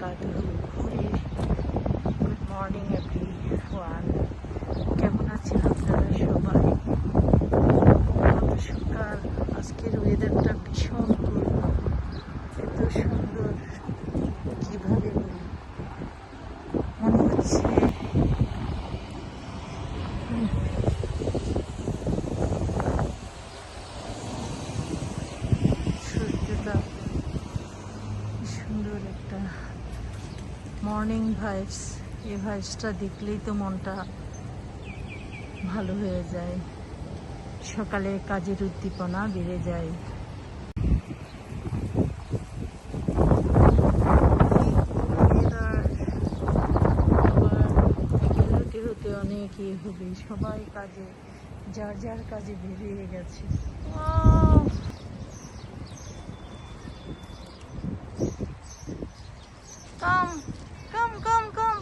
বারাকাতুহু। Good morning everyone, কেমন আছেন আপনারা সবাই? কত সকাল, আজকের ওয়েদারটা ভীষণ কুল, এত সুন্দর, কিভাবে মনে হচ্ছে সূর্যটা সুন্দর একটা মর্নিং ভাইবস। এই ভাইবসটা দেখলেই তো মনটা ভালো হয়ে যায়, সকালে কাজের উদ্দীপনা বেড়ে যায়। হতে হতে অনেক হবে, সবাই কাজে, যার যার কাজে বেরিয়ে গেছে। Come, come, come, come.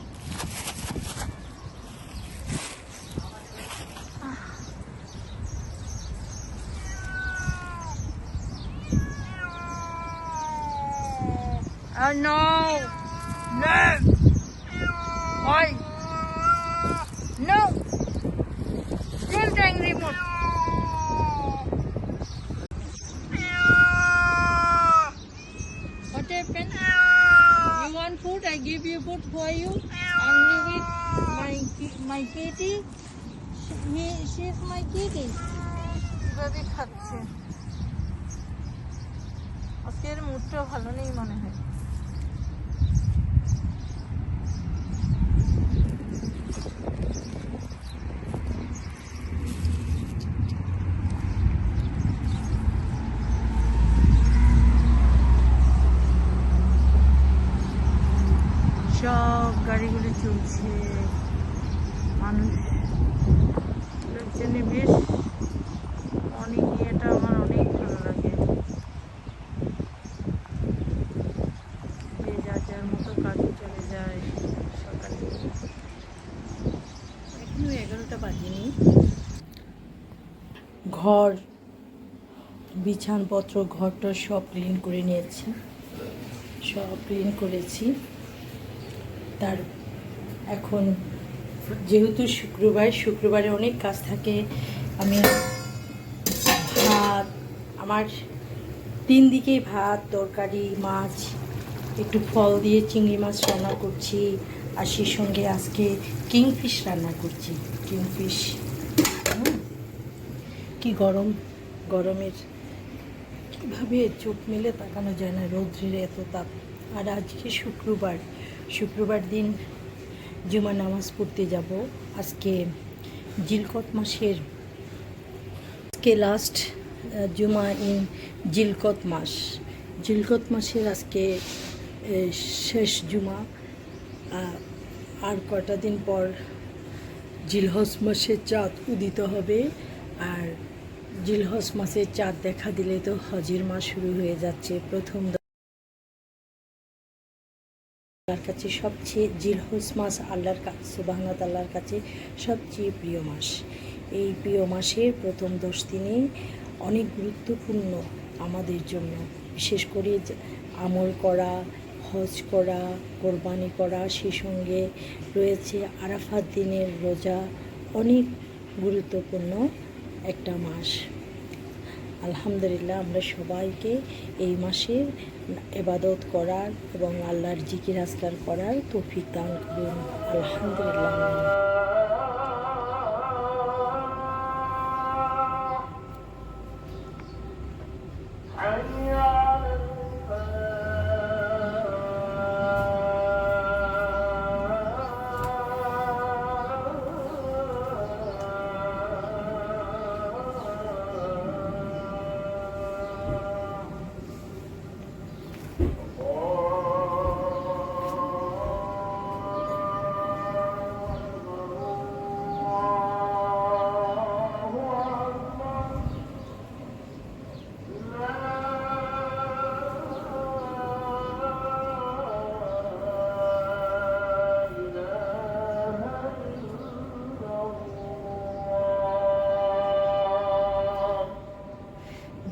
Oh no! No! Why? No! Don't bring remote. What happened? You want food? I give you food for you. And you eat my kitty. She's my kitty. কিভাবে খাচ্ছে? আজকের মুডটা ভালো নেই মনে হয়। সব গাড়িগুলি চলছে, মানুষ লোকজনে বেশ অনেক, এটা আমার অনেক ভালো লাগে। যে যার যার মতো কাজে চলে যায় সকালে। এখনো 11টা বাজেনি। ঘর বিছানপত্র ঘরটা সব ক্লিন করে নিয়েছি, সব ক্লিন করেছি। তার এখন যেহেতু শুক্রবারে অনেক কাজ থাকে, আমি ভাত, আমার 3 দিকেই ভাত, তরকারি, মাছ, একটু ফল দিয়ে চিংড়ি মাছ রান্না করছি, আর সেই সঙ্গে আজকে কিংফিশ রান্না করছি। কিংফিশ কি গরমের কীভাবে চোখ মেলে তাকানো যায় না, রৌদ্রের এত তাপ। আর আজকে শুক্রবার দিন জুমা নামাজ পড়তে যাব। আজকে জিলকত মাসের লাস্ট জুমা ইন জিলকত মাসের আজকে শেষ জুমা। আর কটা দিন পর জিলহজ মাসের চাঁদ উদিত হবে, আর জিলহজ মাসের চাঁদ দেখা দিলে তো হজের মাস শুরু হয়ে যাচ্ছে। প্রথম আল্লাহর কাছে সবচেয়ে জিলহজ মাস আল্লাহর কাছে, সুবহানাহু ওয়া তাআলার কাছে সবচেয়ে প্রিয় মাস। এই প্রিয় মাসের প্রথম 10 দিনে অনেক গুরুত্বপূর্ণ আমাদের জন্য, বিশেষ করে আমল করা, হজ করা, কোরবানি করা, সেই সঙ্গে রয়েছে আরাফাত দিনের রোজা। অনেক গুরুত্বপূর্ণ একটা মাস। আলহামদুলিল্লাহ, আমরা সবাইকে এই মাসে ইবাদত করার এবং আল্লাহর জিকির আজকার করার তৌফিক দান করুন। আলহামদুলিল্লাহ।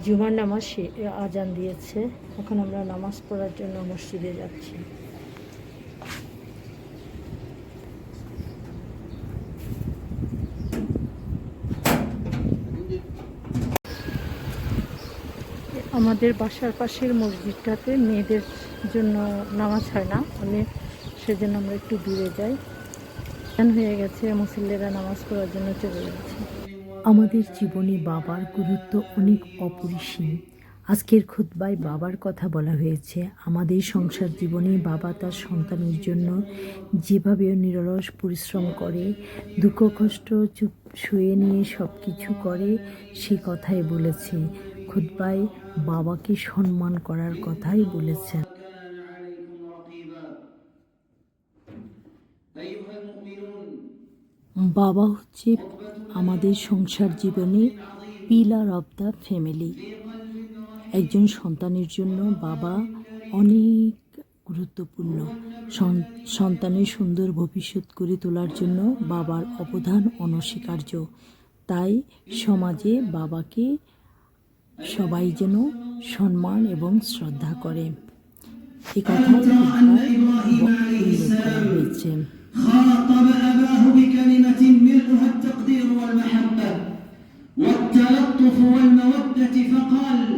জুমার নামাজ আজান দিয়েছে, এখন আমরা নামাজ পড়ার জন্য মসজিদে যাচ্ছি। আমাদের বাসার পাশের মসজিদটাতে মেয়েদের জন্য নামাজ হয় না, সেজন্য আমরা একটু দূরে যাই। হয়ে গেছে, মুসল্লিরা নামাজ পড়ার জন্য চলে যাচ্ছে। আমাদের জীবনে বাবার গুরুত্ব অনেক অপরিসীম। আজকের খুতবায় বাবার কথা বলা হয়েছে। আমাদের সংসার জীবনে বাবা তার সন্তানের জন্য যেভাবে নিরলস পরিশ্রম করে, দুঃখ কষ্ট চুপ শুয়ে নিয়ে সব কিছু করে, সে কথাই বলেছে। খুতবায় বাবাকে সম্মান করার কথাই বলেছেন। বাবা হচ্ছে আমাদের সংসার জীবনে পিলার অফ দ্য ফ্যামিলি। একজন সন্তানের জন্য বাবা অনেক গুরুত্বপূর্ণ। সন্তানের সুন্দর ভবিষ্যৎ করে তোলার জন্য বাবার অবদান অনস্বীকার্য। তাই সমাজে বাবাকে সবাই যেন সম্মান এবং শ্রদ্ধা করে, এ কথাই উল্লেখ করা হয়েছে। خاطب أباه بكلمة ملؤها التقدير والمحبة والتلطف والمودة فقال: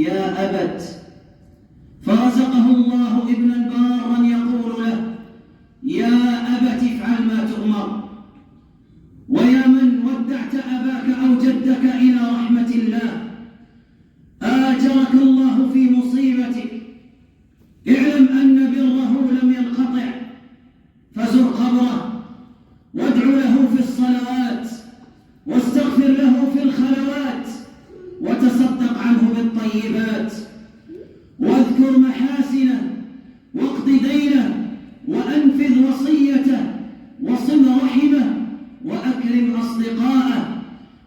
يا أبت. فرزقه الله ابنا بارا يقول له: يا أبت افعل ما تؤمر. ويا من ودعت أباك أو جدك إلى رحمة الله، آجرك الله في مصيبتك. اعلم أن بره لم ينقطع، فزر قبره وادع له في الصلوات واستغفر له في الخلوات وتصدق عنه بالطيبات واذكر محاسنه واقض دينه وأنفذ وصيته وصل رحمه وأكرم أصدقاءه.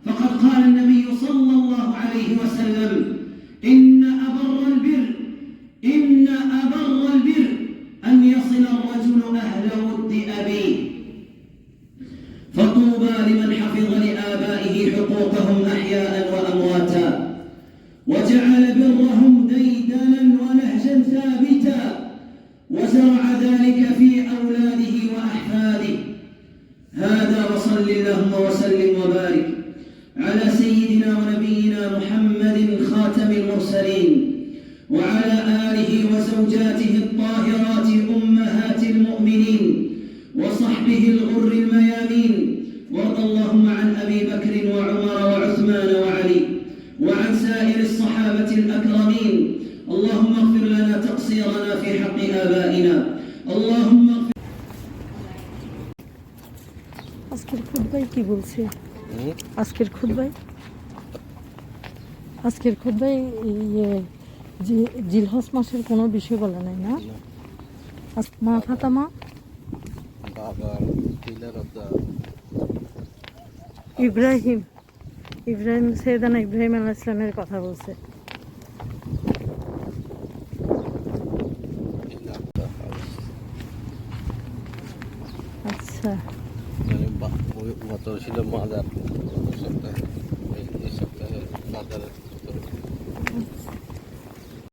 فقد قال النبي صلى الله عليه وسلم: إن أبر البر أن يصل الرجل أهل ود أبيه. فطوبى لمن حفظ لآبائه حقوقهم أحياء وأمواتا وجعل برهم ديدنا ونهجا ثابتا وزرع ذلك في أولاده وأحفاده. هذا وصل اللهم وسلم وبارك على سيدنا ونبينا محمد خاتم المرسلين وعلى آله وزوجاته الطاهرات أمهات المؤمنين وصحبه الغر الميامين. وارض اللهم عن أبي بكر وعمر وعثمان وعلي وعن سائر الصحابة الأكرمين. اللهم اغفر لنا تقصيرنا في حق آبائنا. اللهم اغفر. আজকের খুতবায় কি বলছে? আজকের খুতবায় জিলহজ মাসের কোনো বিষয় বলা নাই না? মা ফাতেমা ইব্রাহিম সৈয়দানা ইব্রাহিম আলাইহিস সালামের কথা বলছে। আচ্ছা, ছিল মাদার সপ্তাহে